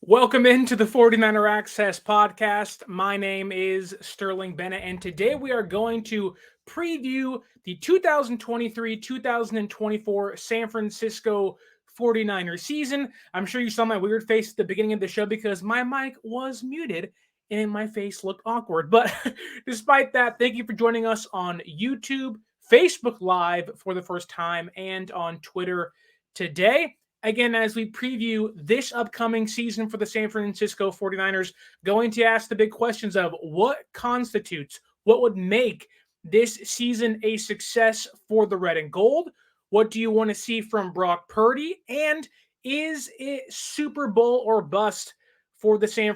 Welcome into the 49er Access podcast. My name is Sterling Bennett, and today we are going to preview the 2023-2024 San Francisco 49er season. I'm sure you saw my weird face at the beginning of the show because my mic was muted and my face looked awkward. But despite that, thank you for joining us on YouTube, Facebook Live for the first time, and on Twitter today. Again, as we preview this upcoming season for the San Francisco 49ers, going to ask the big questions of what constitutes, what would make this season a success for the red and gold? What do you want to see from Brock Purdy? And is it Super Bowl or bust for the San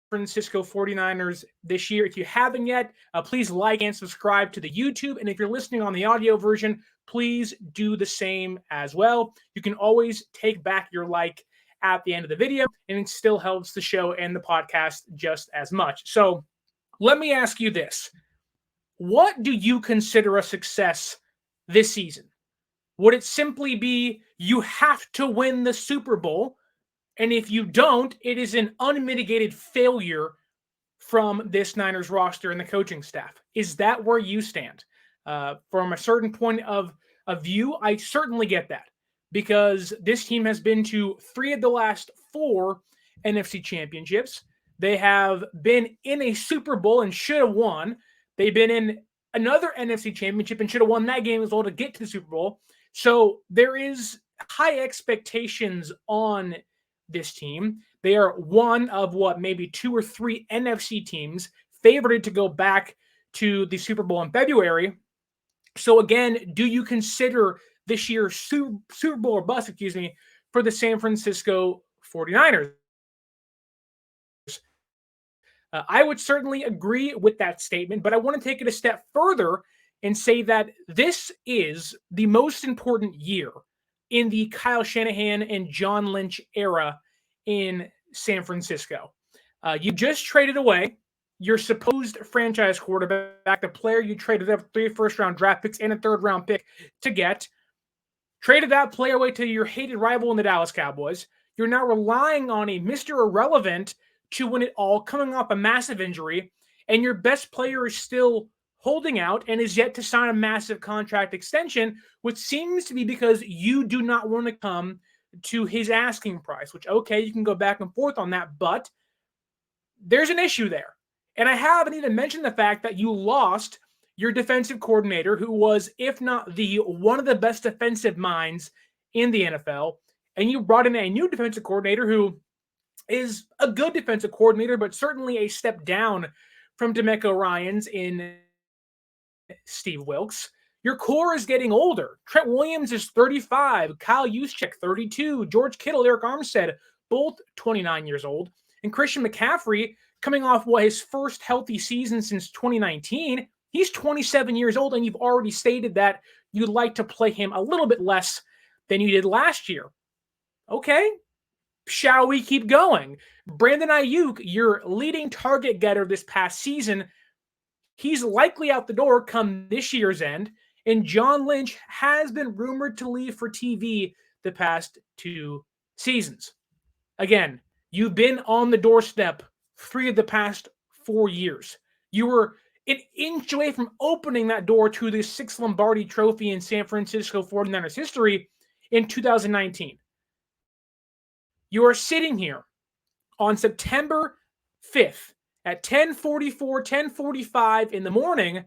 Francisco 49ers this year? If you haven't yet, please like and subscribe to the YouTube. And if you're listening on the audio version, please do the same as well. You can always take back your like at the end of the video, and it still helps the show and the podcast just as much. So let me ask you this. What do you consider a success this season? Would it simply be you have to win the Super Bowl? And if you don't, it is an unmitigated failure from this Niners roster and the coaching staff. Is that where you stand? From a certain point of view, I certainly get that, because this team has been to 3 of the last 4 NFC championships. They have been in a Super Bowl and should have won. They've been in another NFC championship and should have won that game as well to get to the Super Bowl. So there is high expectations on this team. They are one of maybe 2 or 3 NFC teams favored to go back to the Super Bowl in February. So again, do you consider this year's Super Bowl or bust, for the San Francisco 49ers? I would certainly agree with that statement, but I want to take it a step further and say that this is the most important year in the Kyle Shanahan and John Lynch era in San Francisco. You just traded away your supposed franchise quarterback, the player you traded up 3 first-round draft picks and a third-round pick to get. Traded that player away to your hated rival in the Dallas Cowboys. You're now relying on a Mr. Irrelevant to win it all, coming off a massive injury, and your best player is still holding out and is yet to sign a massive contract extension, which seems to be because you do not want to come to his asking price, which, okay, you can go back and forth on that, but there's an issue there. And I haven't even mentioned the fact that you lost your defensive coordinator, who was, if not one of the best defensive minds in the NFL, and you brought in a new defensive coordinator who is a good defensive coordinator, but certainly a step down from DeMeco Ryans in Steve Wilks. Your core is getting older. Trent Williams is 35, Kyle Juszczyk 32, George Kittle, Eric Armstead, both 29 years old, and Christian McCaffrey, coming off his first healthy season since 2019, he's 27 years old, and you've already stated that you'd like to play him a little bit less than you did last year. Okay, shall we keep going? Brandon Ayuk, your leading target getter this past season, he's likely out the door come this year's end, and John Lynch has been rumored to leave for TV the past 2 seasons. Again, you've been on the doorstep 3 of the past 4 years. You were an inch away from opening that door to the 6th Lombardi Trophy in San Francisco 49ers history in 2019. You are sitting here on September 5th at 10:45 in the morning,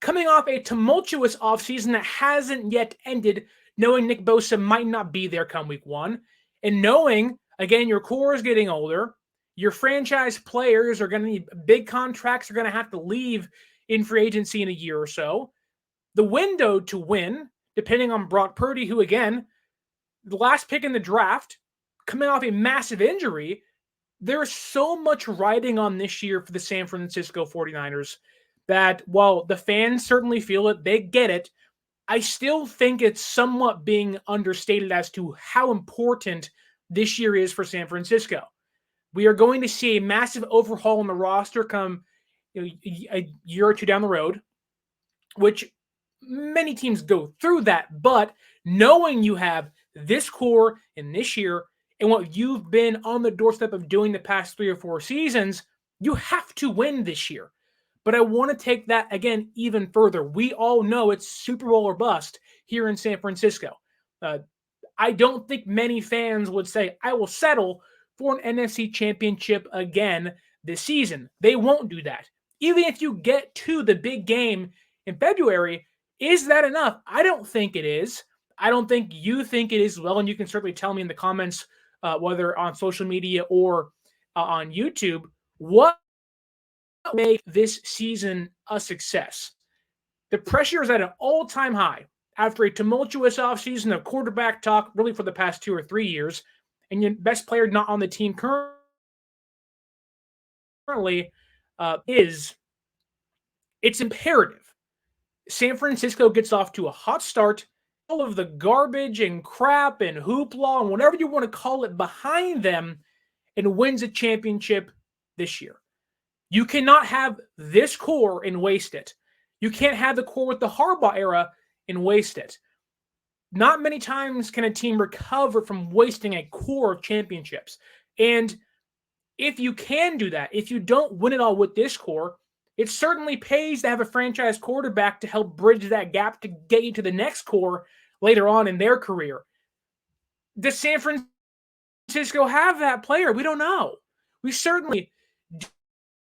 coming off a tumultuous offseason that hasn't yet ended, knowing Nick Bosa might not be there come week 1, and knowing, again, your core is getting older, Your franchise players are going to need big contracts, are going to have to leave in free agency in a year or so. The window to win, depending on Brock Purdy, who, again, the last pick in the draft, coming off a massive injury, there's so much riding on this year for the San Francisco 49ers that while the fans certainly feel it, they get it, I still think it's somewhat being understated as to how important this year is for San Francisco. We are going to see a massive overhaul in the roster come a year or two down the road, which many teams go through that. But knowing you have this core in this year and what you've been on the doorstep of doing the past 3 or 4 seasons, you have to win this year. But I want to take that, again, even further. We all know it's Super Bowl or bust here in San Francisco. I don't think many fans would say, I will settle for an NFC championship again this season. They won't do that. Even if you get to the big game in February, is that enough? I don't think it is. I don't think you think it is well, and you can certainly tell me in the comments, whether on social media or on YouTube, what make this season a success. The pressure is at an all-time high after a tumultuous offseason of quarterback talk really for the past 2 or 3 years, and your best player not on the team currently it's imperative. San Francisco gets off to a hot start. All of the garbage and crap and hoopla and whatever you want to call it behind them and wins a championship this year. You cannot have this core and waste it. You can't have the core with the Harbaugh era and waste it. Not many times can a team recover from wasting a core of championships. And if you can do that, if you don't win it all with this core, it certainly pays to have a franchise quarterback to help bridge that gap to get you to the next core later on in their career. Does San Francisco have that player? We don't know. We certainly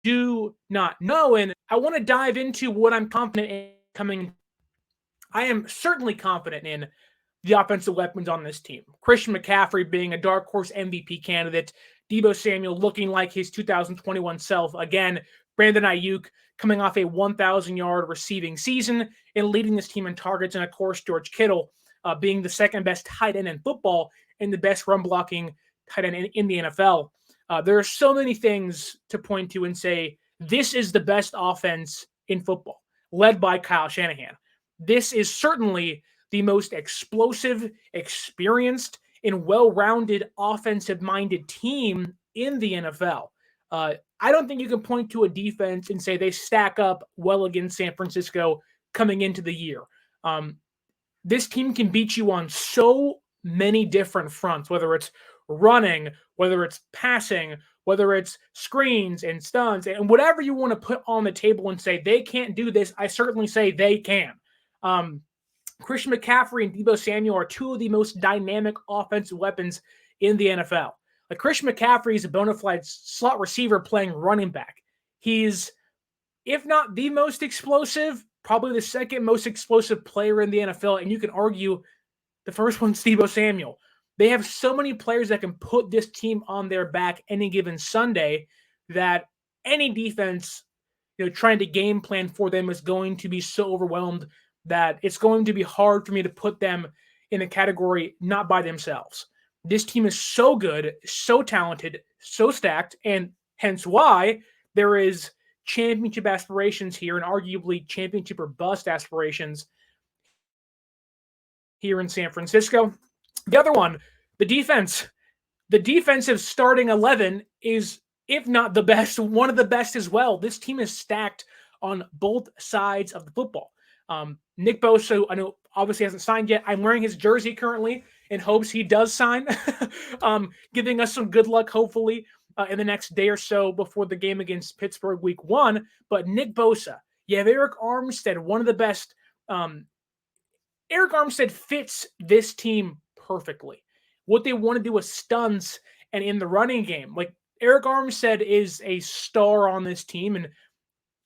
do not know. And I want to dive into what I'm confident in coming. I am certainly confident in the offensive weapons on this team. Christian McCaffrey being a dark horse MVP candidate. Deebo Samuel looking like his 2021 self again. Brandon Ayuk coming off a 1,000-yard receiving season and leading this team in targets. And, of course, George Kittle being the second best tight end in football and the best run-blocking tight end in the NFL. There are so many things to point to and say, this is the best offense in football, led by Kyle Shanahan. This is certainly the most explosive, experienced, and well-rounded offensive-minded team in the NFL. I don't think you can point to a defense and say they stack up well against San Francisco coming into the year. This team can beat you on so many different fronts, whether it's running, whether it's passing, whether it's screens and stunts, and whatever you want to put on the table and say they can't do this, I certainly say they can. Christian McCaffrey and Deebo Samuel are two of the most dynamic offensive weapons in the NFL. Like Christian McCaffrey is a bona fide slot receiver playing running back. He's, if not the most explosive, probably the second most explosive player in the NFL, and you can argue the first one's Deebo Samuel. They have so many players that can put this team on their back any given Sunday that any defense, trying to game plan for them is going to be so overwhelmed that it's going to be hard for me to put them in a category not by themselves. This team is so good, so talented, so stacked, and hence why there is championship aspirations here and arguably championship or bust aspirations here in San Francisco. The other one, the defense. The defensive starting 11 is, if not the best, one of the best as well. This team is stacked on both sides of the football. Nick Bosa, I know obviously hasn't signed yet. I'm wearing his jersey currently in hopes he does sign, giving us some good luck, hopefully, in the next day or so before the game against Pittsburgh week 1. But Nick Bosa, you have Eric Armstead, one of the best. Eric Armstead fits this team perfectly. What they want to do with stunts and in the running game. Like, Eric Armstead is a star on this team, and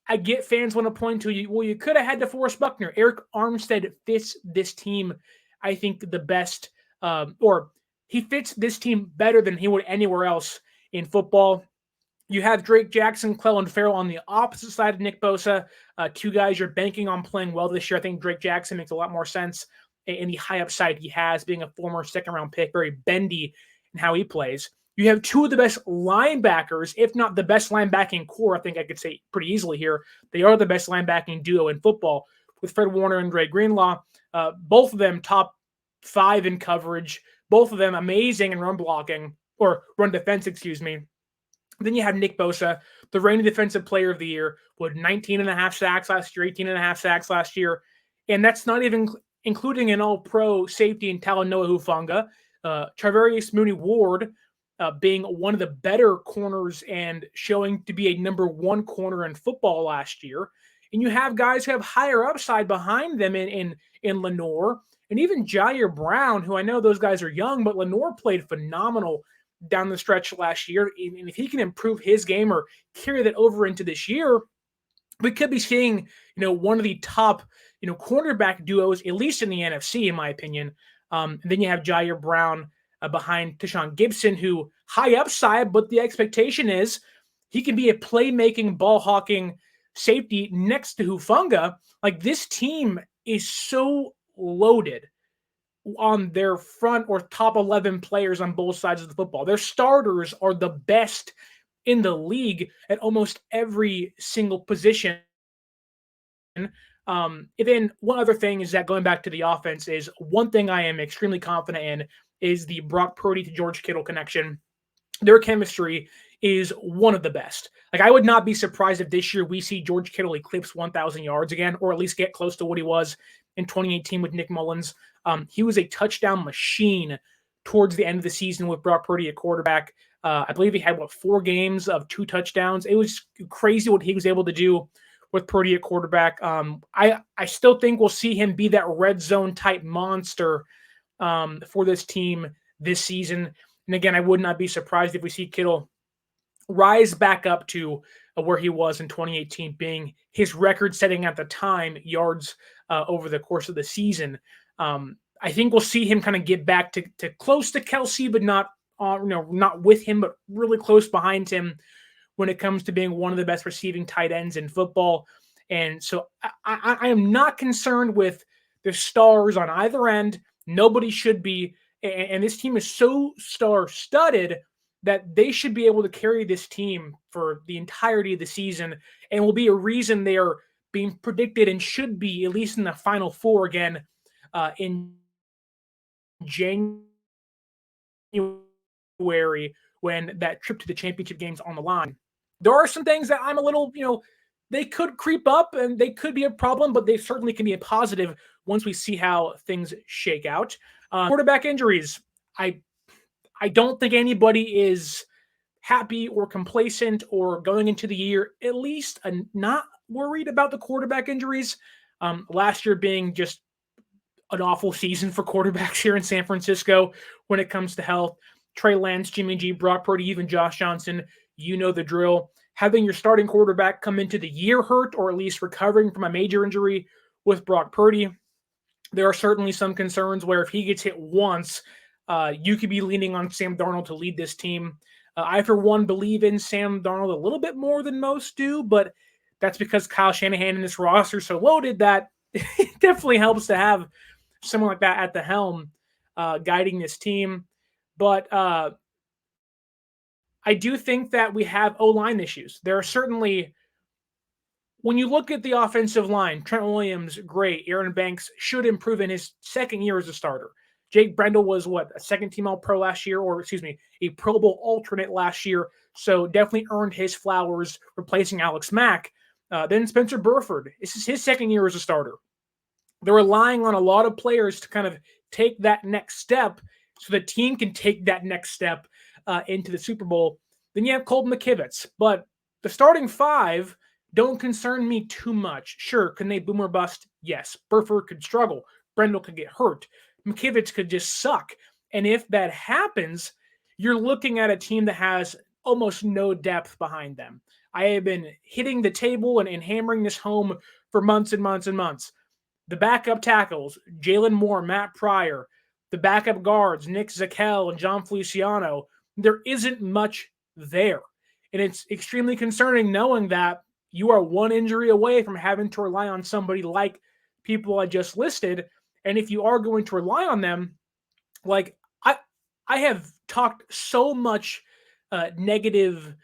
I get fans want to point to you. Well, you could have had DeForest Buckner. Eric Armstead fits this team, I think, the best, or he fits this team better than he would anywhere else in football. You have Drake Jackson, Clelin Ferrell on the opposite side of Nick Bosa. Two guys you're banking on playing well this year. I think Drake Jackson makes a lot more sense in the high upside he has, being a former second-round pick, very bendy in how he plays. You have two of the best linebackers, if not the best linebacking core, I think I could say pretty easily here. They are the best linebacking duo in football with Fred Warner and Dre Greenlaw. Both of them top 5 in coverage. Both of them amazing in run blocking, or run defense, excuse me. Then you have Nick Bosa, the reigning defensive player of the year, with 19 and a half sacks last year, 18 and a half sacks last year. And that's not even including an all-pro safety in Talanoa Hufanga. Travarius Mooney-Ward being one of the better corners and showing to be a number 1 corner in football last year. And you have guys who have higher upside behind them in Lenore and even Jair Brown, who I know those guys are young, but Lenore played phenomenal down the stretch last year. And if he can improve his game or carry that over into this year, we could be seeing, one of the top, cornerback duos, at least in the NFC, in my opinion. And then you have Jair Brown behind Tashawn Gibson, who high upside, but the expectation is he can be a playmaking, ball-hawking safety next to Hufanga. Like, this team is so loaded on their front or top 11 players on both sides of the football. Their starters are the best in the league at almost every single position. And then one other thing is that, going back to the offense, is one thing I am extremely confident in is the Brock Purdy to George Kittle connection. Their chemistry is one of the best. Like, I would not be surprised if this year we see George Kittle eclipse 1,000 yards again, or at least get close to what he was in 2018 with Nick Mullins. He was a touchdown machine towards the end of the season with Brock Purdy at quarterback. I believe he had, 4 games of 2 touchdowns. It was crazy what he was able to do with Purdy at quarterback. I still think we'll see him be that red zone type monster for this team this season. And again, I would not be surprised if we see Kittle rise back up to where he was in 2018, being his record-setting at the time yards over the course of the season. I think we'll see him kind of get back to close to Kelsey, but not with him, but really close behind him when it comes to being one of the best receiving tight ends in football. And so I am not concerned with the stars on either end. Nobody should be. And this team is so star-studded that they should be able to carry this team for the entirety of the season, and will be a reason they are being predicted and should be at least in the Final Four again in January, when that trip to the championship game's on the line. There are some things that I'm a little, they could creep up and they could be a problem, but they certainly can be a positive once we see how things shake out. Quarterback injuries. I don't think anybody is happy or complacent or going into the year at least not worried about the quarterback injuries. Last year being just an awful season for quarterbacks here in San Francisco when it comes to health. Trey Lance, Jimmy G, Brock Purdy, even Josh Johnson, you know the drill. Having your starting quarterback come into the year hurt, or at least recovering from a major injury with Brock Purdy, there are certainly some concerns where if he gets hit once, you could be leaning on Sam Darnold to lead this team. I, for one, believe in Sam Darnold a little bit more than most do, but that's because Kyle Shanahan and this roster is so loaded that it definitely helps to have someone like that at the helm guiding this team. But I do think that we have O-line issues. There are certainly, when you look at the offensive line, Trent Williams, great. Aaron Banks should improve in his second year as a starter. Jake Brendel was a second-team All-Pro last year, or a Pro Bowl alternate last year, so definitely earned his flowers replacing Alex Mack. Then Spencer Burford. This is his second year as a starter. They're relying on a lot of players to kind of take that next step so the team can take that next step into the Super Bowl. Then you have Colton McKivitz. But the starting 5 don't concern me too much. Sure, can they boom or bust? Yes. Burford could struggle. Brendel could get hurt. McKivitz could just suck. And if that happens, you're looking at a team that has almost no depth behind them. I have been hitting the table and hammering this home for months and months and months. The backup tackles, Jalen Moore, Matt Pryor, the backup guards, Nick Zakel and John Feliciano, there isn't much there. And it's extremely concerning knowing that you are one injury away from having to rely on somebody like people I just listed. And if you are going to rely on them, like I have talked so much negative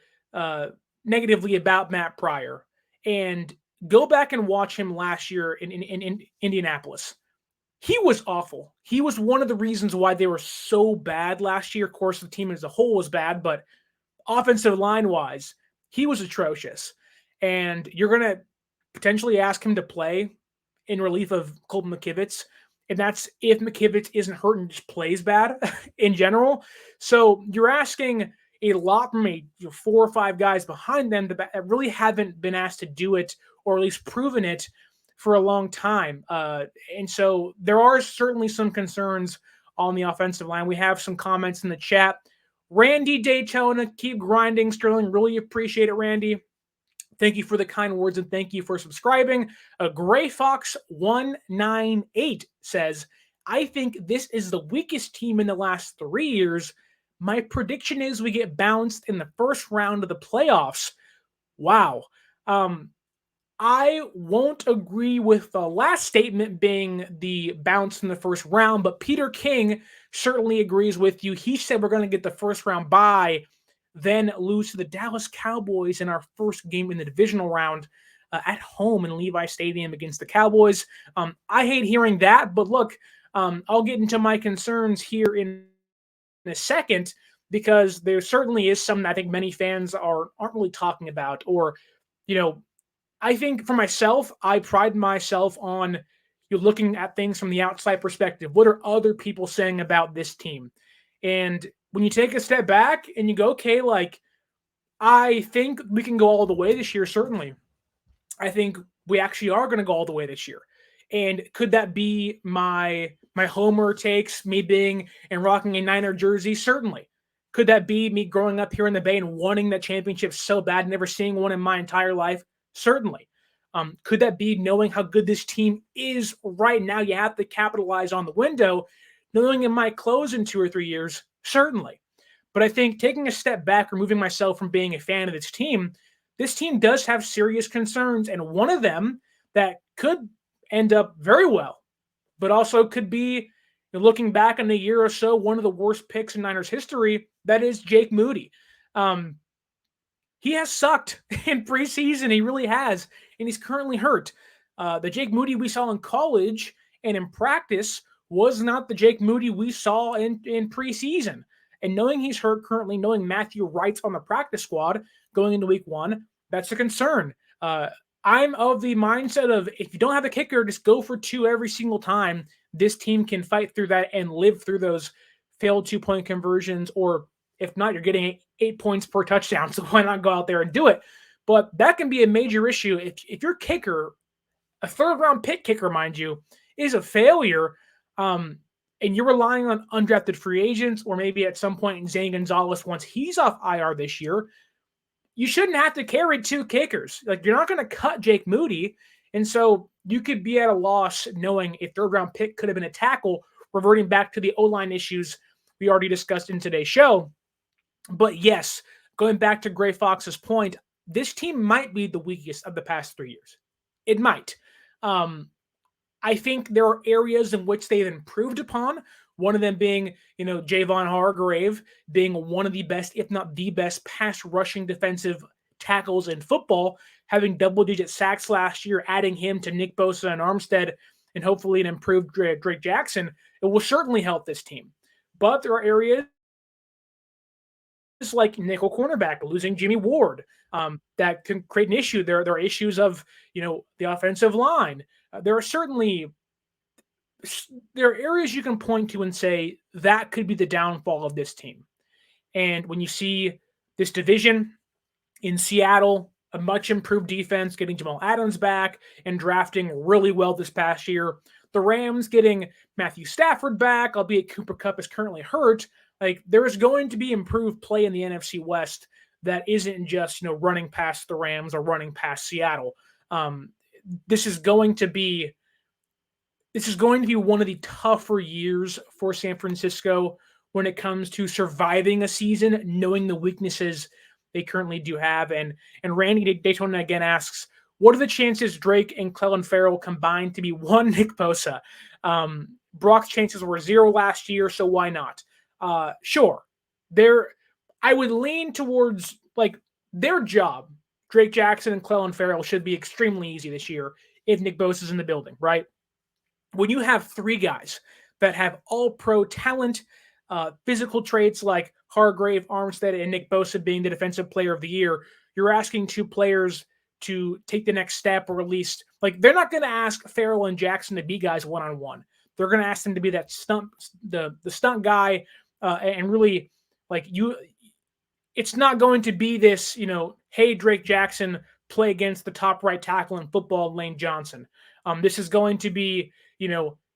negatively about Matt Pryor, and go back and watch him last year in Indianapolis. He was awful. He was one of the reasons why they were so bad last year. Of course, the team as a whole was bad, but offensive line wise, he was atrocious. And you're going to potentially ask him to play in relief of Colton McKivitz. And that's if McKivitz isn't hurt and just plays bad in general. So you're asking a lot from four or five guys behind them that really haven't been asked to do it, or at least proven it for a long time. And so there are certainly some concerns on the offensive line. We have some comments in the chat. Randy Daytona, keep grinding, Sterling. Really appreciate it, Randy. Thank you for the kind words and thank you for subscribing. Gray Fox 198 says, I think this is the weakest team in the last 3 years. My prediction is we get bounced in the first round of the playoffs. Wow. I won't agree with the last statement being the bounce in the first round, but Peter King certainly agrees with you. He said we're going to get the first round bye, then lose to the Dallas Cowboys in our first game in the divisional round at home in Levi Stadium against the Cowboys. I hate hearing that, but look, I'll get into my concerns here in a second, because there certainly is something I think many fans aren't really talking about. Or, I think for myself, I pride myself on looking at things from the outside perspective. What are other people saying about this team? And when you take a step back and you go, okay, I think we can go all the way this year, certainly. I think we actually are going to go all the way this year. And could that be my homer takes, me being and rocking a Niner jersey? Certainly. Could that be me growing up here in the Bay and wanting that championship so bad, never seeing one in my entire life? Certainly. Could that be knowing how good this team is right now? You have to capitalize on the window, knowing it might close in 2 or 3 years? Certainly. But I think taking a step back, removing myself from being a fan of this team does have serious concerns. And one of them that could end up very well, but also could be, looking back in a year or so, one of the worst picks in Niners history, that is Jake Moody. He has sucked in preseason. He really has. And he's currently hurt. The Jake Moody we saw in college and in practice was not the Jake Moody we saw in preseason. And knowing he's hurt currently, knowing Matthew Wright's on the practice squad going into week 1, that's a concern. I'm of the mindset of, if you don't have a kicker, just go for 2 every single time. This team can fight through that and live through those failed 2-point conversions, or if not, you're getting 8 points per touchdown, so why not go out there and do it? But that can be a major issue. If your kicker, a third-round pick kicker, mind you, is a failure, and you're relying on undrafted free agents, or maybe at some point in Zane Gonzalez once he's off IR this year, you shouldn't have to carry 2 kickers. You're not going to cut Jake Moody, and so you could be at a loss knowing a third-round pick could have been a tackle, reverting back to the O-line issues we already discussed in today's show. But yes, going back to Gray Fox's point, this team might be the weakest of the past 3 years. It might. I think there are areas in which they've improved upon. One of them being, Javon Hargrave being one of the best, if not the best, pass rushing defensive tackles in football, having double-digit sacks last year, adding him to Nick Bosa and Armstead, and hopefully an improved Drake Jackson. It will certainly help this team. But there are areas like nickel cornerback, losing Jimmy Ward, that can create an issue. There are issues of, the offensive line. There are areas you can point to and say that could be the downfall of this team. And when you see this division in Seattle, a much improved defense, getting Jamal Adams back and drafting really well this past year, the Rams getting Matthew Stafford back, albeit Cooper Kupp is currently hurt. There is going to be improved play in the NFC West that isn't just, running past the Rams or running past Seattle. This is going to be one of the tougher years for San Francisco when it comes to surviving a season, knowing the weaknesses they currently do have. And Randy Daytona again asks, what are the chances Drake and Clelin Ferrell combine to be one Nick Bosa? Brock's chances were 0 last year, so why not? Sure. I would lean towards like their job. Drake Jackson and Clelin Ferrell should be extremely easy this year if Nick Bosa's in the building, right? When you have 3 guys that have all-pro talent, physical traits like Hargrave, Armstead, and Nick Bosa being the defensive player of the year, you're asking 2 players to take the next step, or at least like they're not going to ask Ferrell and Jackson to be guys one-on-one. They're going to ask them to be that stunt, the stunt guy, and really like you. It's not going to be this, hey, Drake Jackson, play against the top right tackle in football, Lane Johnson. This is going to be,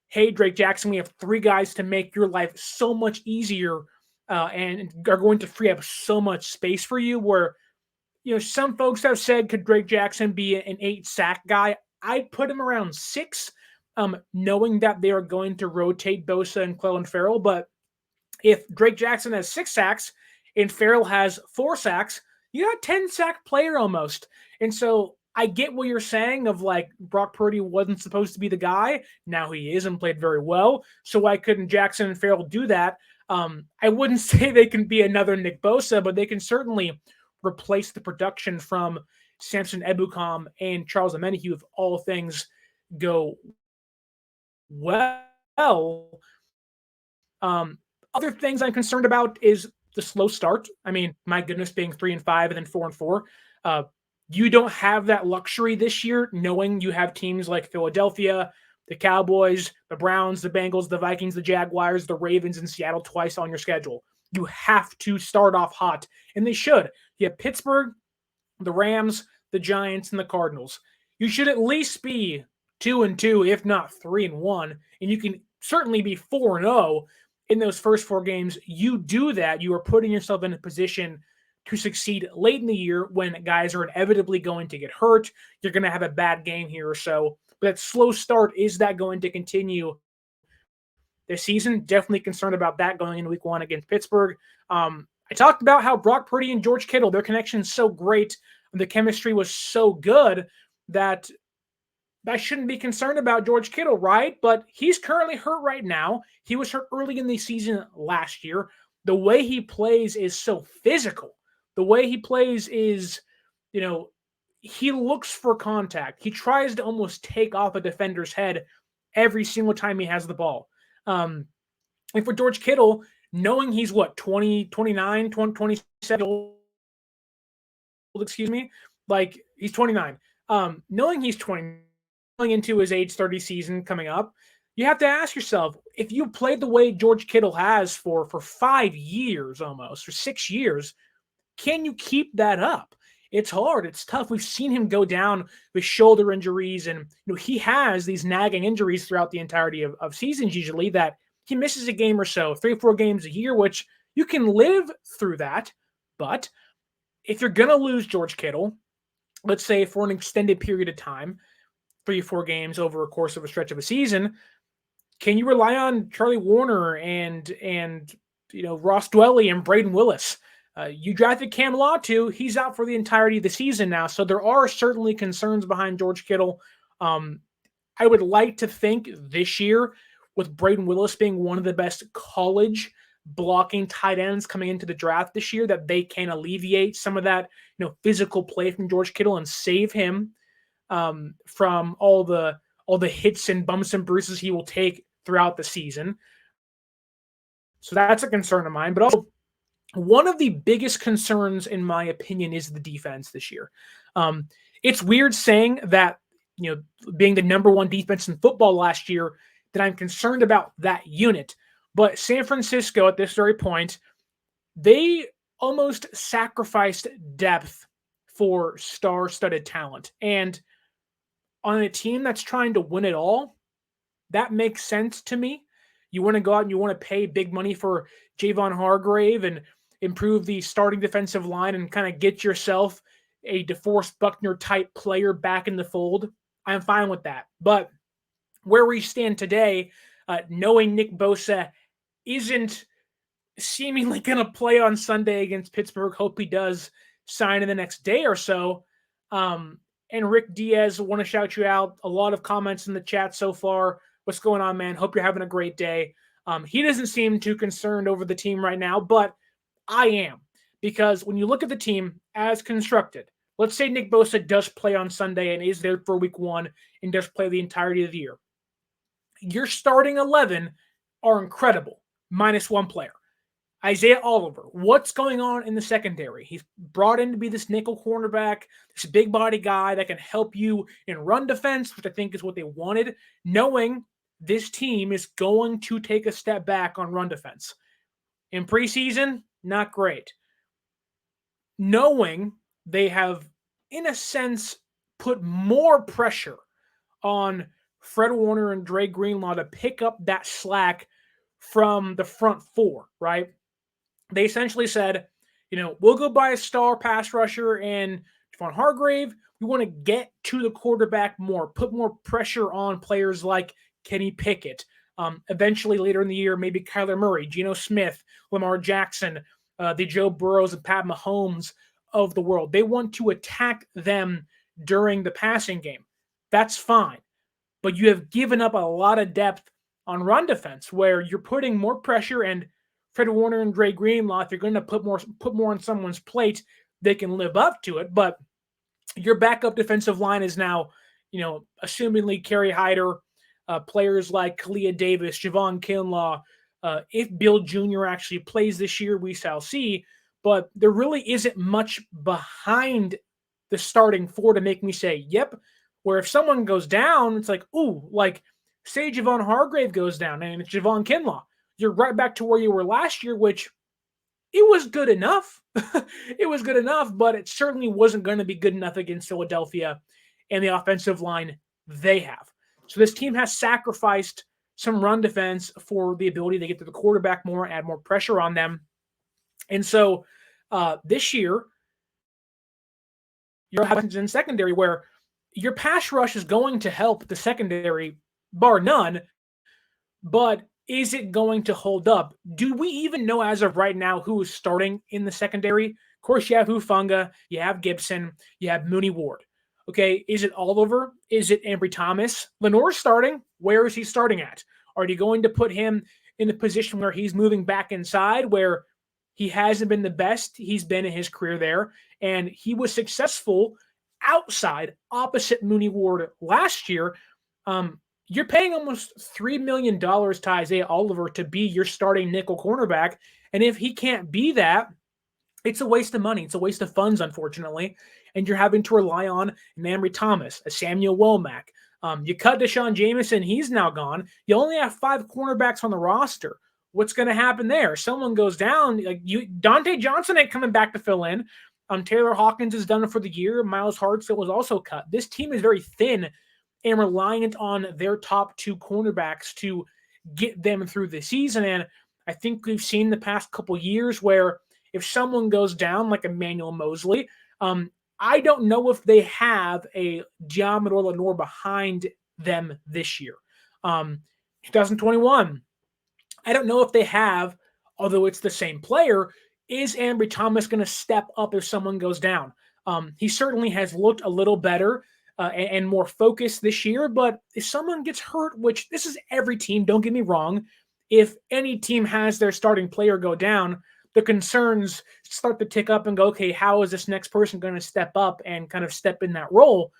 hey, Drake Jackson, we have 3 guys to make your life so much easier and are going to free up so much space for you. Where, some folks have said, could Drake Jackson be an 8-sack guy? I'd put him around 6, knowing that they are going to rotate Bosa and Clelin Ferrell. But if Drake Jackson has 6 sacks and Ferrell has 4 sacks, you got a 10-sack player almost. And so I get what you're saying of like Brock Purdy wasn't supposed to be the guy. Now he is and played very well. So why couldn't Jackson and Ferrell do that? I wouldn't say they can be another Nick Bosa, but they can certainly replace the production from Samson Ebukam and Charles Omenihu if all things go well. Other things I'm concerned about is the slow start. I mean, my goodness, being 3-5 and then 4-4. You don't have that luxury this year, knowing you have teams like Philadelphia, the Cowboys, the Browns, the Bengals, the Vikings, the Jaguars, the Ravens, and Seattle twice on your schedule. You have to start off hot, and they should. You have Pittsburgh, the Rams, the Giants, and the Cardinals. You should at least be 2-2, if not 3-1, and you can certainly be 4-0 in those first 4 games. You do that, you are putting yourself in a position to succeed late in the year when guys are inevitably going to get hurt. You're going to have a bad game here or so. But that slow start, is that going to continue this season? Definitely concerned about that going into week 1 against Pittsburgh. I talked about how Brock Purdy and George Kittle, their connection is so great. The chemistry was so good that I shouldn't be concerned about George Kittle, right? But he's currently hurt right now. He was hurt early in the season last year. The way he plays is so physical. The way he plays is, he looks for contact. He tries to almost take off a defender's head every single time he has the ball. And for George Kittle, knowing he's 29, 27 old, like he's 29. Knowing he's 20, going into his age 30 season coming up, you have to ask yourself, if you played the way George Kittle has for 5 years almost, or 6 years, can you keep that up? It's hard. It's tough. We've seen him go down with shoulder injuries, and he has these nagging injuries throughout the entirety of seasons usually, that he misses a game or so, 3-4 games a year, which you can live through that. But if you're going to lose George Kittle, let's say for an extended period of time, 3-4 games over a course of a stretch of a season, can you rely on Charlie Warner and Ross Dwelley and Braden Willis? You drafted Cam Latu. He's out for the entirety of the season now. So there are certainly concerns behind George Kittle. I would like to think this year, with Braden Willis being one of the best college blocking tight ends coming into the draft this year, that they can alleviate some of that physical play from George Kittle and save him from all the hits and bumps and bruises he will take throughout the season. So that's a concern of mine. But also, one of the biggest concerns, in my opinion, is the defense this year. It's weird saying that, being the number 1 defense in football last year, that I'm concerned about that unit. But San Francisco, at this very point, they almost sacrificed depth for star-studded talent. And on a team that's trying to win it all, that makes sense to me. You want to go out and you want to pay big money for Javon Hargrave and improve the starting defensive line and kind of get yourself a DeForest Buckner type player back in the fold. I'm fine with that. But where we stand today, knowing Nick Bosa isn't seemingly going to play on Sunday against Pittsburgh, hope he does sign in the next day or so. And Rick Diaz, want to shout you out. A lot of comments in the chat so far. What's going on, man? Hope you're having a great day. He doesn't seem too concerned over the team right now, but I am. Because when you look at the team as constructed, let's say Nick Bosa does play on Sunday and is there for week 1 and does play the entirety of the year. Your starting 11 are incredible, minus one player. Isaiah Oliver, what's going on in the secondary? He's brought in to be this nickel cornerback, this big body guy that can help you in run defense, which I think is what they wanted, knowing this team is going to take a step back on run defense. In preseason, not great. Knowing they have, in a sense, put more pressure on Fred Warner and Dre Greenlaw to pick up that slack from the front four, right? They essentially said, we'll go buy a star pass rusher and Javon Hargrave. We want to get to the quarterback more, put more pressure on players like Kenny Pickett. Eventually later in the year, maybe Kyler Murray, Geno Smith, Lamar Jackson, the Joe Burrows and Pat Mahomes of the world. They want to attack them during the passing game. That's fine. But you have given up a lot of depth on run defense where you're putting more pressure, and Fred Warner and Dre Greenlaw, if you're going to put more on someone's plate, they can live up to it. But your backup defensive line is now, assumingly Kerry Hyder, players like Kalia Davis, Javon Kinlaw. If Bill Jr. actually plays this year, we shall see. But there really isn't much behind the starting four to make me say, yep. Where if someone goes down, it's like, ooh, like say Javon Hargrave goes down and it's Javon Kinlaw. You're right back to where you were last year, which it was good enough. It was good enough, but it certainly wasn't going to be good enough against Philadelphia and the offensive line they have. So this team has sacrificed some run defense for the ability to get to the quarterback more, add more pressure on them. And so this year, you're happens in secondary where your pass rush is going to help the secondary, bar none, but is it going to hold up? Do we even know as of right now who is starting in the secondary? Of course, you have Hufanga, you have Gibson, you have Mooney Ward. Okay, is it Oliver? Is it Ambry Thomas? Lenore's starting. Where is he starting at? Are you going to put him in a position where he's moving back inside, where he hasn't been the best he's been in his career there, and he was successful outside, opposite Mooney Ward last year? You're paying almost $3 million to Isaiah Oliver to be your starting nickel cornerback, and if he can't be that, it's a waste of money. It's a waste of funds, unfortunately, and you're having to rely on an Ambry Thomas, a Samuel Womack. You cut Deshaun Jameson, he's now gone. You only have 5 cornerbacks on the roster. What's going to happen there? Someone goes down. Dante Johnson ain't coming back to fill in. Taylor Hawkins is done for the year. Miles Hartsfield was also cut. This team is very thin and reliant on their top 2 cornerbacks to get them through the season. And I think we've seen the past couple years where if someone goes down like Emmanuel Mosley, I don't know if they have a Diamador Lenore behind them this year. 2021, I don't know if they have, although it's the same player. Is Ambry Thomas going to step up if someone goes down? He certainly has looked a little better and more focused this year, but if someone gets hurt, which this is every team, don't get me wrong, if any team has their starting player go down, the concerns start to tick up and go, okay, how is this next person going to step up and kind of step in that role?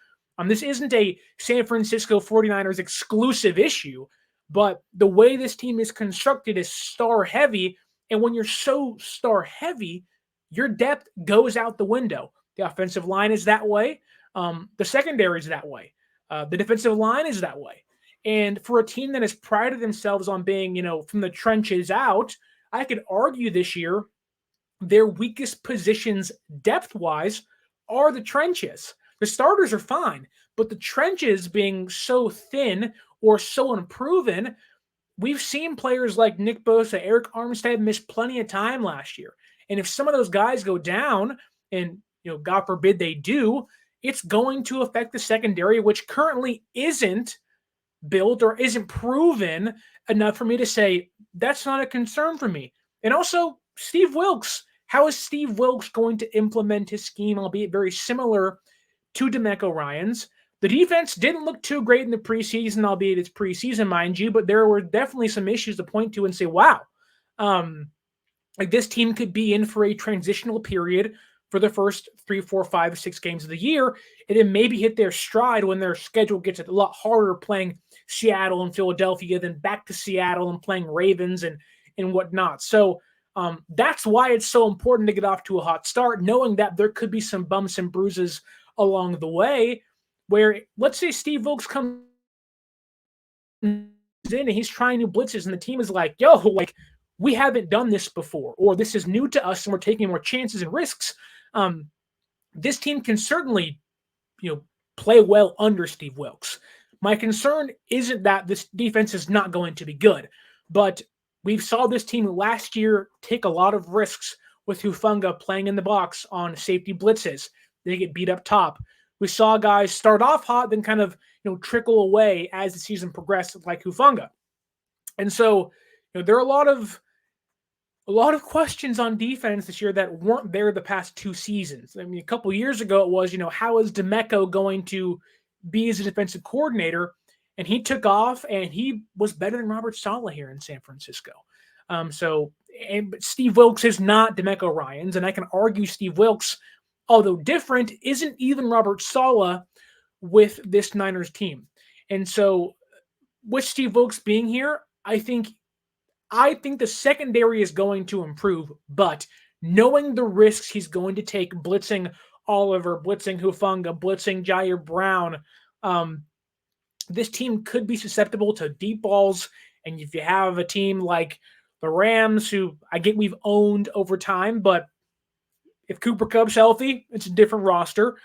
This isn't a San Francisco 49ers exclusive issue, but the way this team is constructed is star heavy. And when you're so star heavy, your depth goes out the window. The offensive line is that way. The secondary is that way. The defensive line is that way. And for a team that has prided themselves on being, from the trenches out, I could argue this year their weakest positions depth-wise are the trenches. The starters are fine, but the trenches being so thin or so unproven, we've seen players like Nick Bosa, Eric Armstead miss plenty of time last year. And if some of those guys go down, and God forbid they do, it's going to affect the secondary, which currently isn't built or isn't proven enough for me to say that's not a concern for me. And also, Steve Wilks How is Steve Wilks going to implement his scheme, albeit very similar to DeMeco Ryans? The defense didn't look too great in the preseason, albeit it's preseason, mind you, but there were definitely some issues to point to and say, wow, like this team could be in for a transitional period for the first 3, 4, 5, 6 games of the year, and then maybe hit their stride when their schedule gets a lot harder, playing Seattle and Philadelphia, then back to Seattle and playing Ravens and whatnot. So that's why it's so important to get off to a hot start, knowing that there could be some bumps and bruises along the way, where let's say Steve Wilks comes in and he's trying new blitzes and the team is like, yo, like we haven't done this before, or this is new to us and we're taking more chances and risks. This team can certainly, play well under Steve Wilks. My concern isn't that this defense is not going to be good, but we saw this team last year take a lot of risks with Hufanga playing in the box on safety blitzes. They get beat up top. We saw guys start off hot, then kind of trickle away as the season progressed, like Hufanga. And so there are a lot of questions on defense this year that weren't there the past 2 seasons. I mean, a couple years ago it was, how is DeMeco going to be as a defensive coordinator? And he took off, and he was better than Robert Saleh here in San Francisco. But Steve Wilks is not DeMeco Ryans, and I can argue Steve Wilks, although different, isn't even Robert Saleh with this Niners team. And so with Steve Wilks being here, I think the secondary is going to improve, but knowing the risks he's going to take blitzing Oliver, blitzing Hufanga, blitzing Jair Brown, this team could be susceptible to deep balls. And if you have a team like the Rams, who I get we've owned over time, but if Cooper Kupp's healthy, it's a different roster.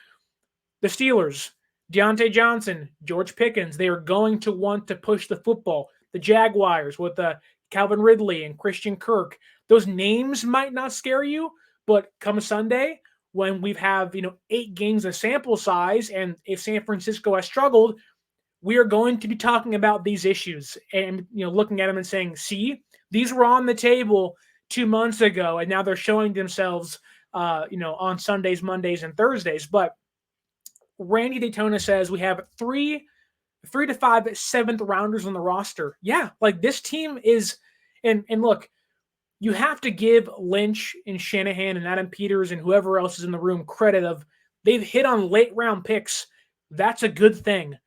The Steelers, Deontay Johnson, George Pickens, they are going to want to push the football. The Jaguars with Calvin Ridley and Christian Kirk. Those names might not scare you, but come Sunday, when we have 8 games of sample size, and if San Francisco has struggled, we are going to be talking about these issues and looking at them and saying, see, these were on the table 2 months ago, and now they're showing themselves on Sundays, Mondays, and Thursdays. But Randy Daytona says we have 3 to 5 7th rounders on the roster. Yeah, like this team is, and look, you have to give Lynch and Shanahan and Adam Peters and whoever else is in the room credit of they've hit on late round picks. That's a good thing.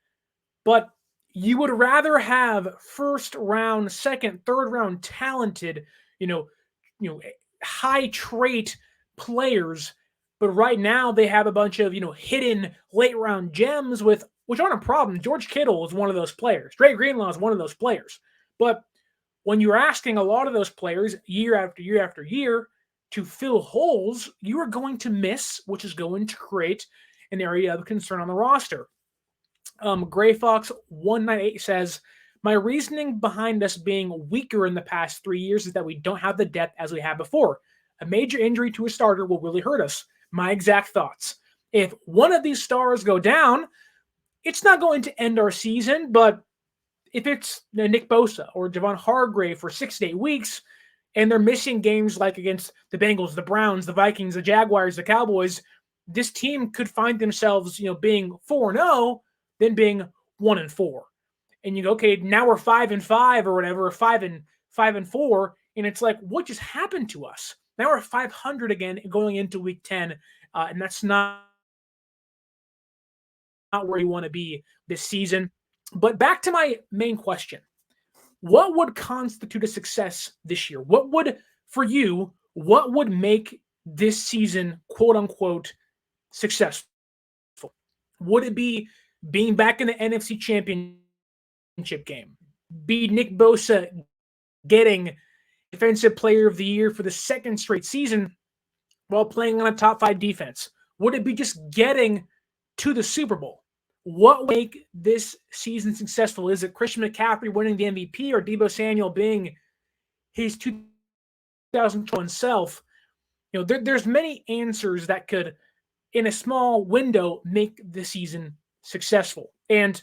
But you would rather have first round, second, third round talented, high trait players. But right now they have a bunch of, hidden late round gems which aren't a problem. George Kittle is one of those players. Dre Greenlaw is one of those players. But when you're asking a lot of those players year after year after year to fill holes, you are going to miss, which is going to create an area of concern on the roster. Gray Fox 198 says, my reasoning behind us being weaker in the past 3 years is that we don't have the depth as we had before. A major injury to a starter will really hurt us. My exact thoughts. If one of these stars go down, it's not going to end our season, but if it's Nick Bosa or Javon Hargrave for 6 to 8 weeks, and they're missing games like against the Bengals, the Browns, the Vikings, the Jaguars, the Cowboys, this team could find themselves, being 4-0, then being 1-4. And you go, okay, now we're 5-5 or whatever, or 5-4, and it's like, what just happened to us? Now we're 500 again going into week 10, and that's not where you want to be this season. But back to my main question. What would constitute a success this year? What would make this season, quote unquote, successful? Would it be being back in the NFC Championship game? Be Nick Bosa getting Defensive Player of the Year for the 2nd straight season while playing on a top 5 defense? Would it be just getting to the Super Bowl? What would make this season successful? Is it Christian McCaffrey winning the MVP or Deebo Samuel being his 2021 self? There's many answers that could, in a small window, make the season successful. And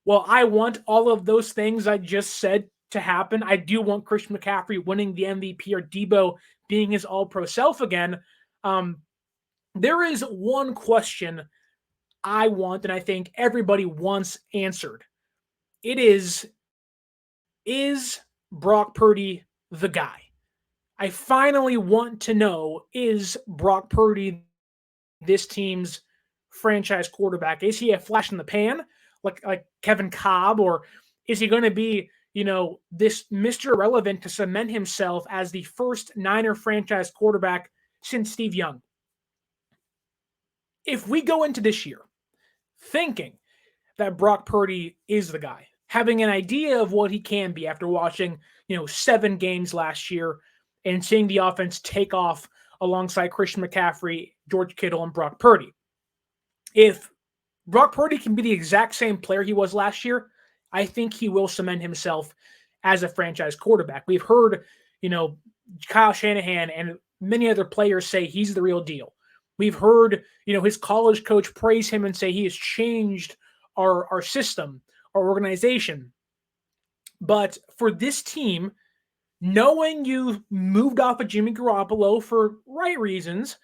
while I want all of those things I just said to happen, I do want Christian McCaffrey winning the MVP or Deebo being his all-pro self again. There is one question I want, and I think everybody wants answered. It is Brock Purdy the guy? I finally want to know, is Brock Purdy this team's franchise quarterback? Is he a flash in the pan like Kevin Cobb, or is he going to be, this Mr. Irrelevant to cement himself as the first Niner franchise quarterback since Steve Young? If we go into this year thinking that Brock Purdy is the guy, having an idea of what he can be after watching, 7 games last year and seeing the offense take off alongside Christian McCaffrey, George Kittle, and Brock Purdy. If Brock Purdy can be the exact same player he was last year, I think he will cement himself as a franchise quarterback. We've heard, Kyle Shanahan and many other players say he's the real deal. We've heard, his college coach praise him and say he has changed our system, our organization. But for this team, knowing you've moved off of Jimmy Garoppolo for right reasons,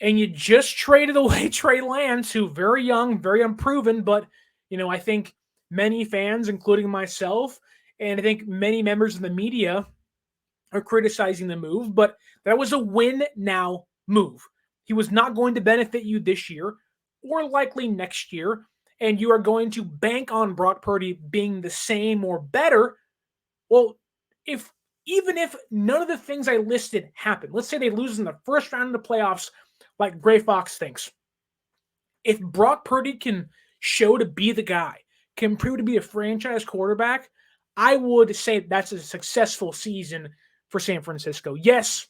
and you just traded away Trey Lance, who very young, very unproven, but, I think many fans, including myself, and I think many members of the media are criticizing the move, but that was a win-now move. He was not going to benefit you this year or likely next year, and you are going to bank on Brock Purdy being the same or better. Well, even if none of the things I listed happen, let's say they lose in the first round of the playoffs like Gray Fox thinks. If Brock Purdy can show to be the guy, can prove to be a franchise quarterback, I would say that's a successful season for San Francisco. Yes,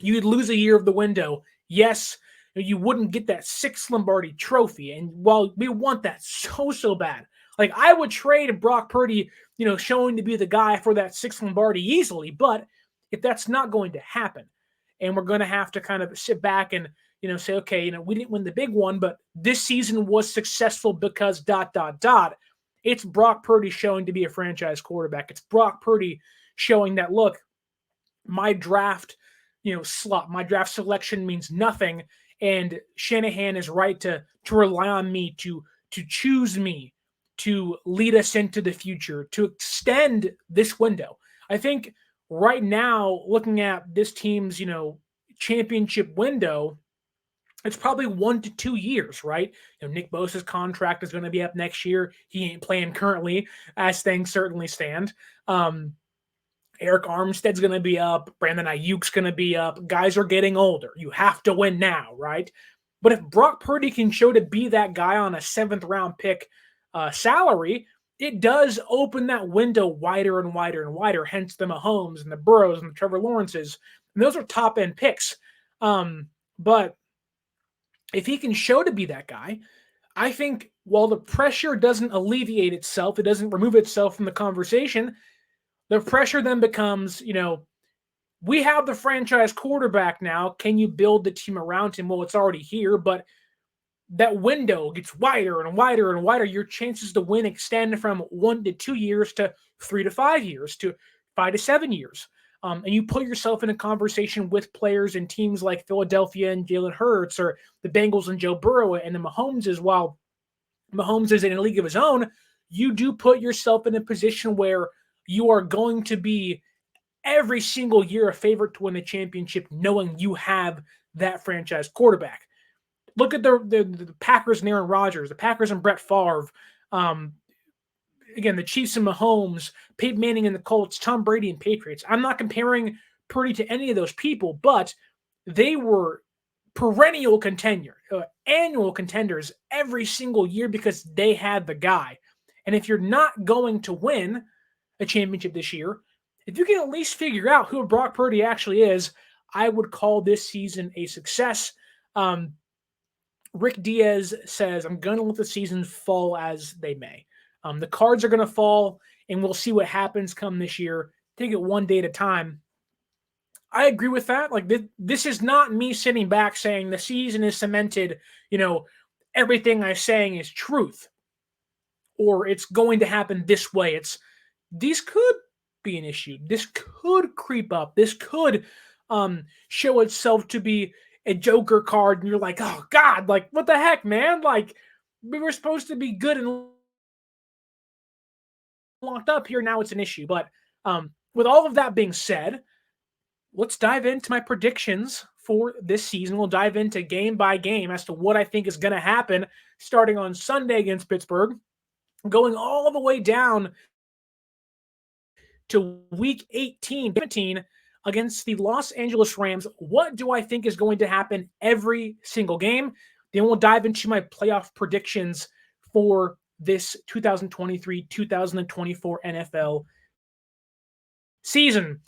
you'd lose a year of the window. Yes, you wouldn't get that 6th Lombardi trophy. And while we want that so bad, like I would trade Brock Purdy, showing to be the guy for that 6th Lombardi easily. But if that's not going to happen, and we're going to have to kind of sit back and, say, okay, we didn't win the big one, but this season was successful because ... It's Brock Purdy showing to be a franchise quarterback. It's Brock Purdy showing that, look, my draft, slot, my draft selection means nothing. And Shanahan is right to rely on me, to choose me, to lead us into the future, to extend this window. I think right now, looking at this team's, championship window, it's probably 1 to 2 years, right? Nick Bosa's contract is going to be up next year. He ain't playing currently, as things certainly stand. Eric Armstead's going to be up. Brandon Ayuk's going to be up. Guys are getting older. You have to win now, right? But if Brock Purdy can show to be that guy on a 7th-round pick salary, it does open that window wider and wider and wider, hence the Mahomes and the Burrows and the Trevor Lawrences. And those are top-end picks. But if he can show to be that guy, I think while the pressure doesn't alleviate itself, it doesn't remove itself from the conversation, the pressure then becomes, we have the franchise quarterback now. Can you build the team around him? Well, it's already here, but that window gets wider and wider and wider. Your chances to win extend from 1 to 2 years to 3 to 5 years to 5 to 7 years. And you put yourself in a conversation with players and teams like Philadelphia and Jalen Hurts, or the Bengals and Joe Burrow and the Mahomeses. While Mahomes is in a league of his own, you do put yourself in a position where you are going to be every single year a favorite to win the championship, knowing you have that franchise quarterback. Look at the Packers and Aaron Rodgers, the Packers and Brett Favre, again, the Chiefs and Mahomes, Peyton Manning and the Colts, Tom Brady and Patriots. I'm not comparing Purdy to any of those people, but they were perennial annual contenders every single year because they had the guy. And if you're not going to win a championship this year, if you can at least figure out who Brock Purdy actually is, I would call this season a success. Rick Diaz says, I'm going to let the season fall as they may. The cards are going to fall, and we'll see what happens come this year. Take it one day at a time. I agree with that. Like, this is not me sitting back saying the season is cemented, everything I'm saying is truth, or it's going to happen this way. These could be an issue. This could creep up. This could show itself to be a Joker card, and you're like, oh God, like what the heck, man? Like we were supposed to be good and locked up here. Now it's an issue. But with all of that being said, let's dive into my predictions for this season. We'll dive into game by game as to what I think is going to happen starting on Sunday against Pittsburgh, going all the way down to week 18, 17 against the Los Angeles Rams. What do I think is going to happen every single game? Then we'll dive into my playoff predictions for this 2023-2024 NFL season.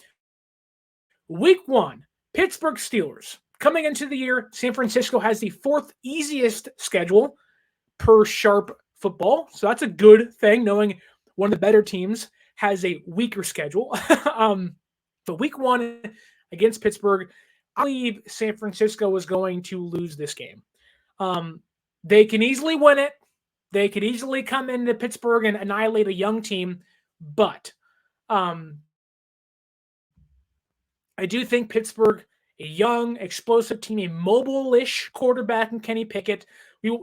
Week 1, Pittsburgh Steelers. Coming into the year, San Francisco has the 4th easiest schedule per Sharp Football. So that's a good thing, knowing one of the better teams has a weaker schedule. But week 1 against Pittsburgh, I believe San Francisco is going to lose this game. They can easily win it. They could easily come into Pittsburgh and annihilate a young team. But I do think Pittsburgh, a young, explosive team, a mobile-ish quarterback in Kenny Pickett.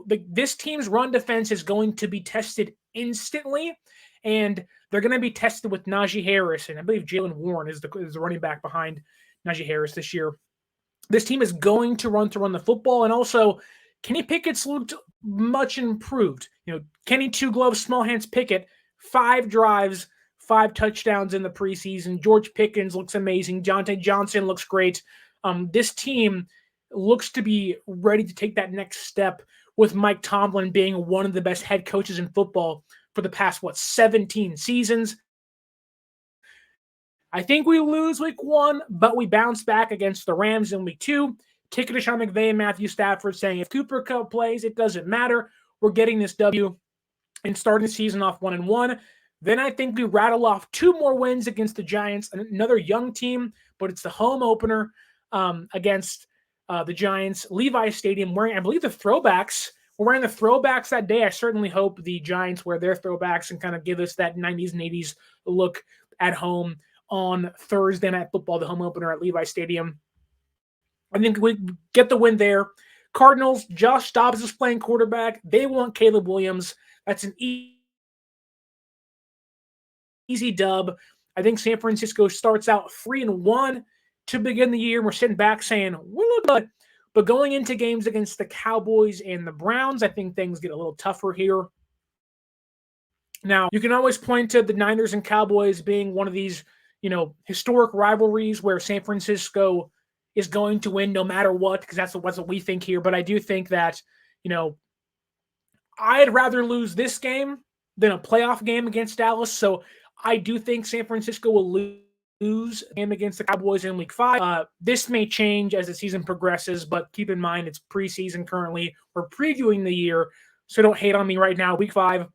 This team's run defense is going to be tested instantly, and they're going to be tested with Najee Harris, and I believe Jalen Warren is the running back behind Najee Harris this year. This team is going to run the football, and also Kenny Pickett's looked much improved. Kenny Two Gloves, Small Hands Pickett, 5 drives, 5 touchdowns in the preseason. George Pickens looks amazing. Jontae Johnson looks great. This team looks to be ready to take that next step, with Mike Tomlin being one of the best head coaches in football for the past, 17 seasons. I think we lose week 1, but we bounce back against the Rams in week 2. Ticket to Sean McVay and Matthew Stafford saying if Cooper Kupp plays, it doesn't matter. We're getting this W and starting the season off 1-1. Then I think we rattle off 2 more wins against the Giants, another young team, but it's the home opener against the Giants. Levi Stadium wearing, I believe, the throwbacks. We're wearing the throwbacks that day. I certainly hope the Giants wear their throwbacks and kind of give us that 90s and 80s look at home on Thursday Night Football, the home opener at Levi Stadium. I think we get the win there. Cardinals, Josh Dobbs is playing quarterback. They want Caleb Williams. That's an easy dub. I think San Francisco starts out 3-1 to begin the year. We're sitting back saying, we look good. But going into games against the Cowboys and the Browns, I think things get a little tougher here. Now, you can always point to the Niners and Cowboys being one of these, historic rivalries where San Francisco is going to win no matter what, because that's what we think here. But I do think that, I'd rather lose this game than a playoff game against Dallas. So I do think San Francisco will lose a game against the Cowboys in week 5. This may change as the season progresses, but keep in mind it's preseason currently. We're previewing the year, so don't hate on me right now. Week 5,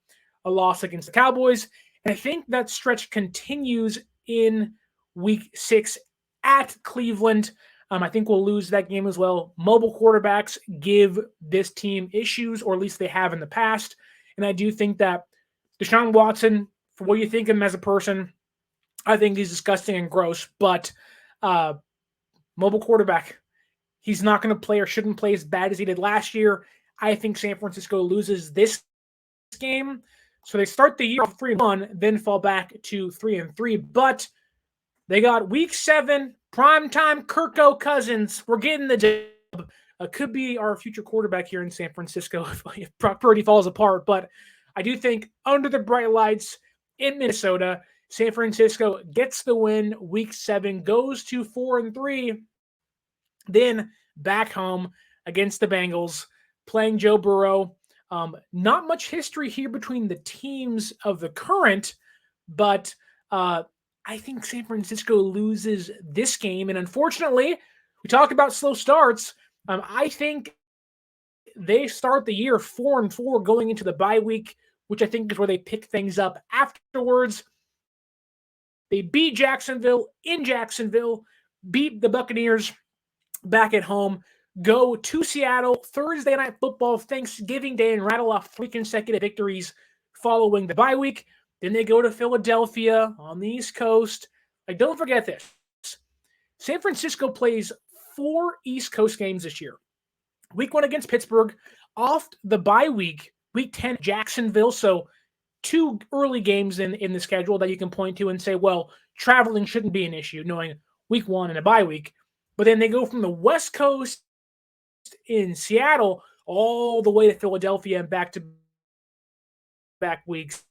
a loss against the Cowboys. And I think that stretch continues in week 6 at Cleveland. I think we'll lose that game as well. Mobile quarterbacks give this team issues, or at least they have in the past. And I do think that Deshaun Watson, for what you think of him as a person, I think he's disgusting and gross. But mobile quarterback, he's not going to play or shouldn't play as bad as he did last year. I think San Francisco loses this game. So they start the year off 3-1, then fall back to 3-3. But they got week 7, primetime Kirko Cousins. We're getting the dub. Could be our future quarterback here in San Francisco if Brock Purdy falls apart. But I do think under the bright lights in Minnesota, San Francisco gets the win. Week 7 goes to 4-3. Then back home against the Bengals, playing Joe Burrow. Not much history here between the teams of the current, but I think San Francisco loses this game. And unfortunately, we talk about slow starts. I think they start the year 4-4 going into the bye week, which I think is where they pick things up afterwards. They beat Jacksonville in Jacksonville, beat the Buccaneers back at home, go to Seattle Thursday Night Football, Thanksgiving Day, and rattle off 3 consecutive victories following the bye week. Then they go to Philadelphia on the East Coast. Don't forget this. San Francisco plays 4 East Coast games this year. Week 1 against Pittsburgh, off the bye week, week 10, Jacksonville. So 2 early games in the schedule that you can point to and say, well, traveling shouldn't be an issue, knowing week 1 and a bye week. But then they go from the West Coast in Seattle all the way to Philadelphia and back to back weeks.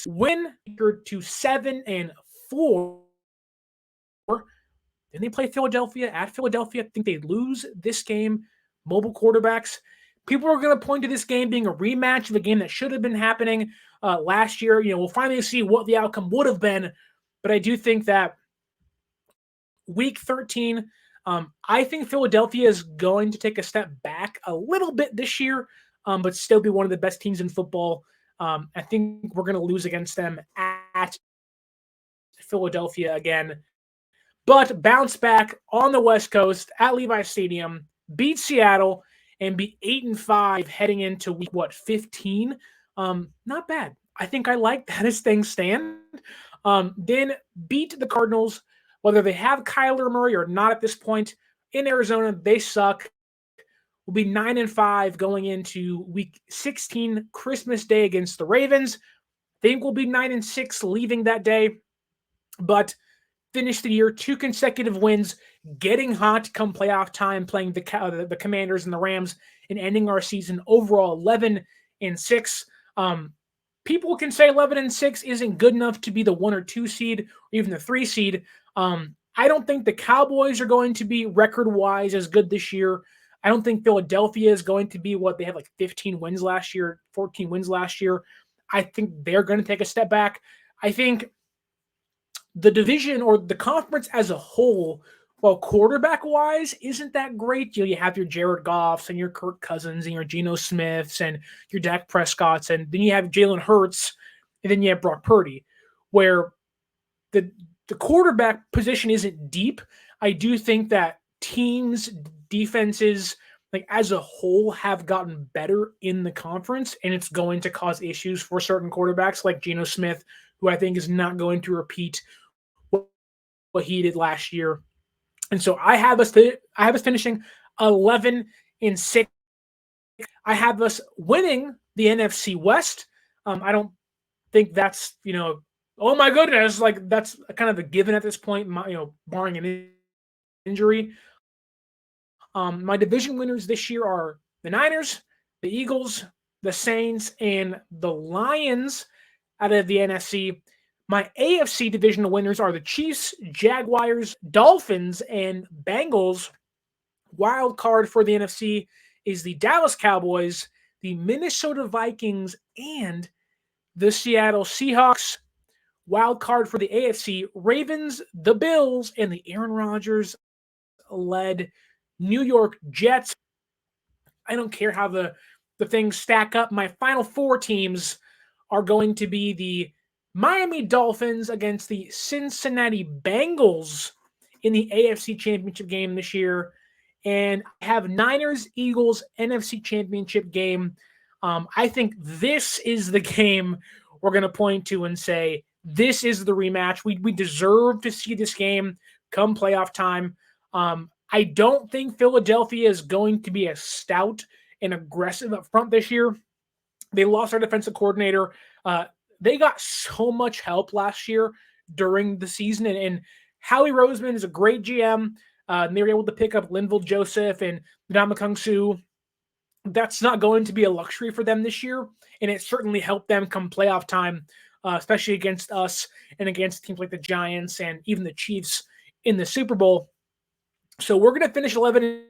Win to 7-4. Then they play Philadelphia at Philadelphia. I think they lose this game. Mobile quarterbacks. People are going to point to this game being a rematch of a game that should have been happening last year. We'll finally see what the outcome would have been. But I do think that week 13, I think Philadelphia is going to take a step back a little bit this year, but still be one of the best teams in football. I think we're going to lose against them at Philadelphia again, but bounce back on the West Coast at Levi's Stadium, beat Seattle, and be 8-5 heading into week 15. Not bad. I think I like that as things stand. Then beat the Cardinals, whether they have Kyler Murray or not at this point. In Arizona, they suck. We'll be 9-5 going into week 16, Christmas Day against the Ravens. I think we'll be 9-6 leaving that day, but finish the year 2 consecutive wins, getting hot come playoff time, playing the Commanders and the Rams, and ending our season overall 11-6. People can say 11-6 isn't good enough to be the 1 or 2 seed, or even the 3 seed. I don't think the Cowboys are going to be record-wise as good this year. I don't think Philadelphia is going to be what they had, like 15 wins last year, 14 wins last year. I think they're going to take a step back. I think the division or the conference as a whole, while quarterback-wise isn't that great, you have your Jared Goffs and your Kirk Cousins and your Geno Smiths and your Dak Prescotts, and then you have Jalen Hurts, and then you have Brock Purdy, where the quarterback position isn't deep. I do think that teams, defenses, like as a whole, have gotten better in the conference, and it's going to cause issues for certain quarterbacks like Geno Smith, who I think is not going to repeat what he did last year. And so I have us finishing 11-6. I have us winning the NFC West. I don't think that's, oh my goodness, like that's kind of a given at this point, barring an injury. My division winners this year are the Niners, the Eagles, the Saints, and the Lions out of the NFC. My AFC divisional winners are the Chiefs, Jaguars, Dolphins, and Bengals. Wild card for the NFC is the Dallas Cowboys, the Minnesota Vikings, and the Seattle Seahawks. Wild card for the AFC, Ravens, the Bills, and the Aaron Rodgers-led New York Jets. I don't care how the things stack up. My final 4 teams are going to be the Miami Dolphins against the Cincinnati Bengals in the AFC Championship game this year. And I have Niners, Eagles, NFC Championship game. I think this is the game we're going to point to and say, this is the rematch. We deserve to see this game come playoff time. I don't think Philadelphia is going to be as stout and aggressive up front this year. They lost their defensive coordinator. They got so much help last year during the season, and Howie Roseman is a great GM. And they were able to pick up Linval Joseph and Ndamukong Suh. That's not going to be a luxury for them this year, and it certainly helped them come playoff time, especially against us and against teams like the Giants and even the Chiefs in the Super Bowl. So we're going to finish 11-6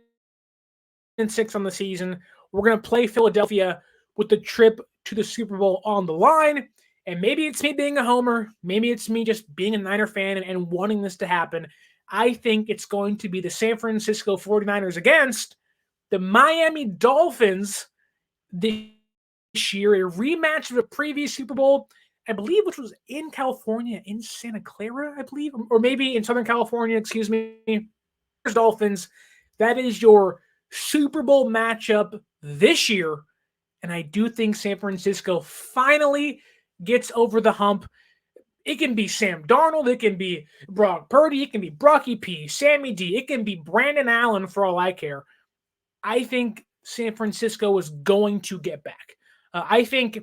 on the season. We're going to play Philadelphia with the trip to the Super Bowl on the line. And maybe it's me being a homer. Maybe it's me just being a Niner fan and wanting this to happen. I think it's going to be the San Francisco 49ers against the Miami Dolphins this year, a rematch of the previous Super Bowl, I believe, which was in California, in Santa Clara, I believe, or maybe in Southern California, excuse me. Dolphins, that is your Super Bowl matchup this year. And I do think San Francisco finally gets over the hump. It can be Sam Darnold. It can be Brock Purdy. It can be Brocky P, Sammy D. It can be Brandon Allen for all I care. I think San Francisco is going to get back. I think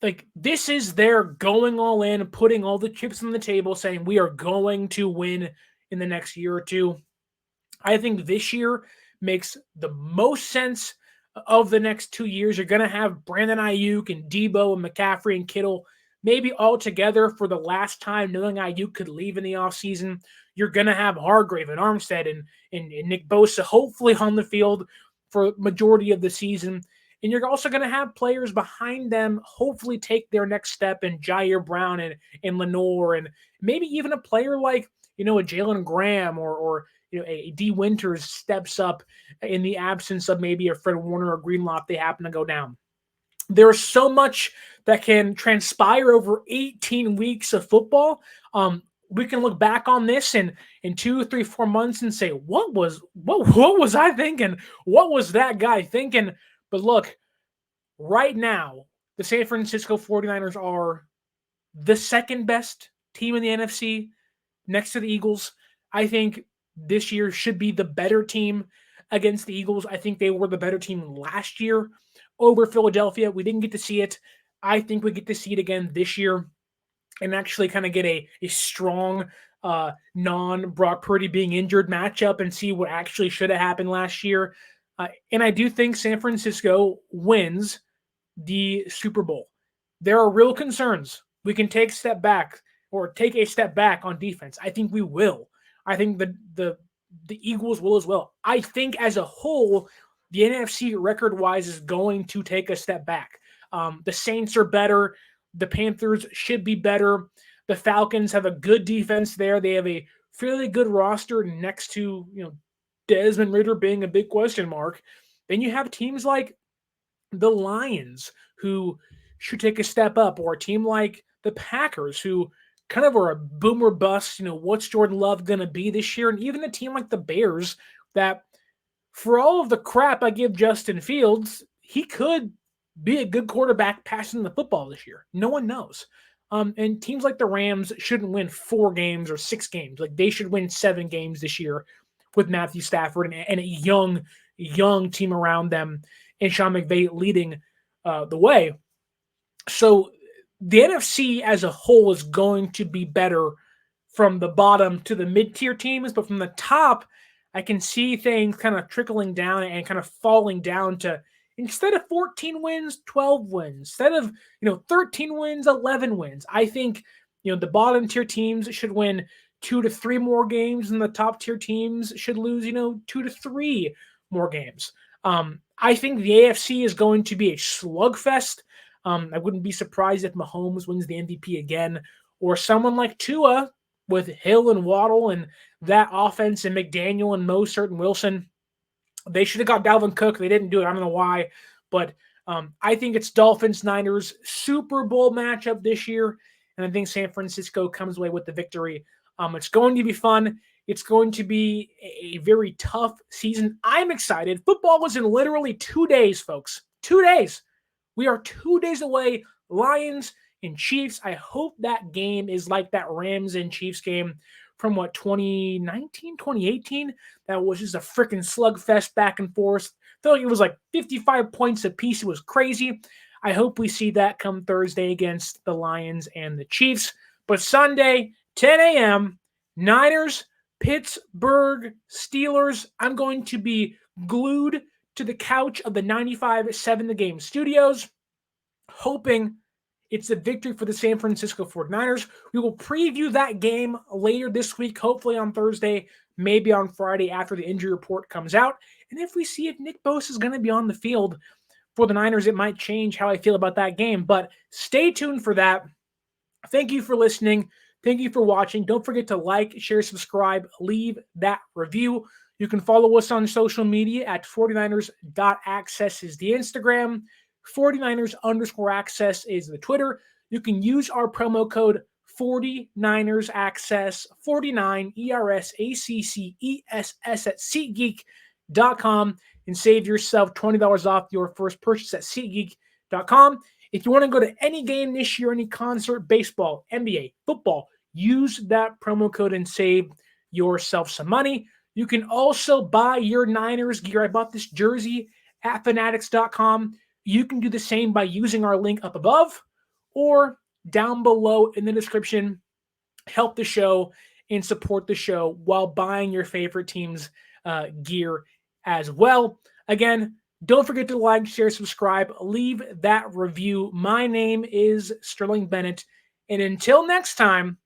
like this is their going all in, putting all the chips on the table, saying we are going to win in the next year or two. I think this year makes the most sense of the next 2 years. You're going to have Brandon Ayuk and Debo and McCaffrey and Kittle maybe all together for the last time, knowing Ayuk could leave in the offseason. You're going to have Hargrave and Armstead and Nick Bosa hopefully on the field for majority of the season. And you're also going to have players behind them hopefully take their next step in Jair Brown and Lenore, and maybe even a player like, a Jalen Graham or a D Winters steps up in the absence of maybe a Fred Warner or Greenlaw if they happen to go down. There's so much that can transpire over 18 weeks of football. We can look back on this in 2, 3, 4 months and say, what was I thinking? What was that guy thinking? But look, right now, the San Francisco 49ers are the second best team in the NFC next to the Eagles. I think this year should be the better team against the Eagles. I think they were the better team last year over Philadelphia. We didn't get to see it. I think we get to see it again this year and actually kind of get a strong non-Brock Purdy being injured matchup and see what actually should have happened last year. And I do think San Francisco wins the Super Bowl. There are real concerns. We can take a step back on defense. I think we will. I think the Eagles will as well. I think as a whole, the NFC record-wise is going to take a step back. The Saints are better. The Panthers should be better. The Falcons have a good defense there. They have a fairly good roster next to, Desmond Ridder being a big question mark. Then you have teams like the Lions who should take a step up, or a team like the Packers who kind of are a boomer bust. What's Jordan Love going to be this year? And even a team like the Bears that, for all of the crap I give Justin Fields, he could be a good quarterback passing the football this year. No one knows. And teams like the Rams shouldn't win 4 games or 6 games. Like, they should win 7 games this year with Matthew Stafford and a young team around them and Sean McVay leading the way. So the NFC as a whole is going to be better from the bottom to the mid-tier teams, but from the top, I can see things kind of trickling down and kind of falling down to, instead of 14 wins, 12 wins. Instead of, 13 wins, 11 wins. I think, the bottom tier teams should win 2 to 3 more games, and the top tier teams should lose, 2 to 3 more games. I think the AFC is going to be a slugfest. I wouldn't be surprised if Mahomes wins the MVP again, or someone like Tua with Hill and Waddle and that offense and McDaniel and Mostert and Wilson. They should have got Dalvin Cook. They didn't do it. I don't know why, but I think it's Dolphins-Niners Super Bowl matchup this year, and I think San Francisco comes away with the victory. It's going to be fun. It's going to be a very tough season. I'm excited. Football is in literally 2 days, folks. 2 days. We are 2 days away. Lions and Chiefs. I hope that game is like that Rams and Chiefs game from 2019, 2018. That was just a freaking slugfest back and forth. I feel like it was like 55 points apiece. It was crazy. I hope we see that come Thursday against the Lions and the Chiefs. But Sunday, 10 a.m., Niners, Pittsburgh Steelers. I'm going to be glued to the couch of the 95.7 The Game studios, hoping it's a victory for the San Francisco 49ers. We will preview that game later this week, hopefully on Thursday, maybe on Friday after the injury report comes out. And if we see if Nick Bosa is going to be on the field for the Niners, it might change how I feel about that game. But stay tuned for that. Thank you for listening. Thank you for watching. Don't forget to like, share, subscribe, leave that review. You can follow us on social media at 49ers.access is the Instagram. 49ers_access is the Twitter. You can use our promo code 49ersaccess, 49 ERSACCESS at SeatGeek.com and save yourself $20 off your first purchase at SeatGeek.com. If you want to go to any game this year, any concert, baseball, NBA, football, use that promo code and save yourself some money. You can also buy your Niners gear. I bought this jersey at Fanatics.com. You can do the same by using our link up above or down below in the description. Help the show and support the show while buying your favorite team's gear as well. Again, don't forget to like, share, subscribe, leave that review. My name is Sterling Bennett. And until next time,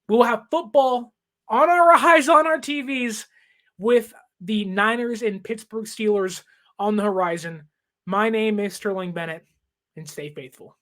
we'll have football on our eyes, on our TVs, with the Niners and Pittsburgh Steelers on the horizon. My name is Sterling Bennett, and stay faithful.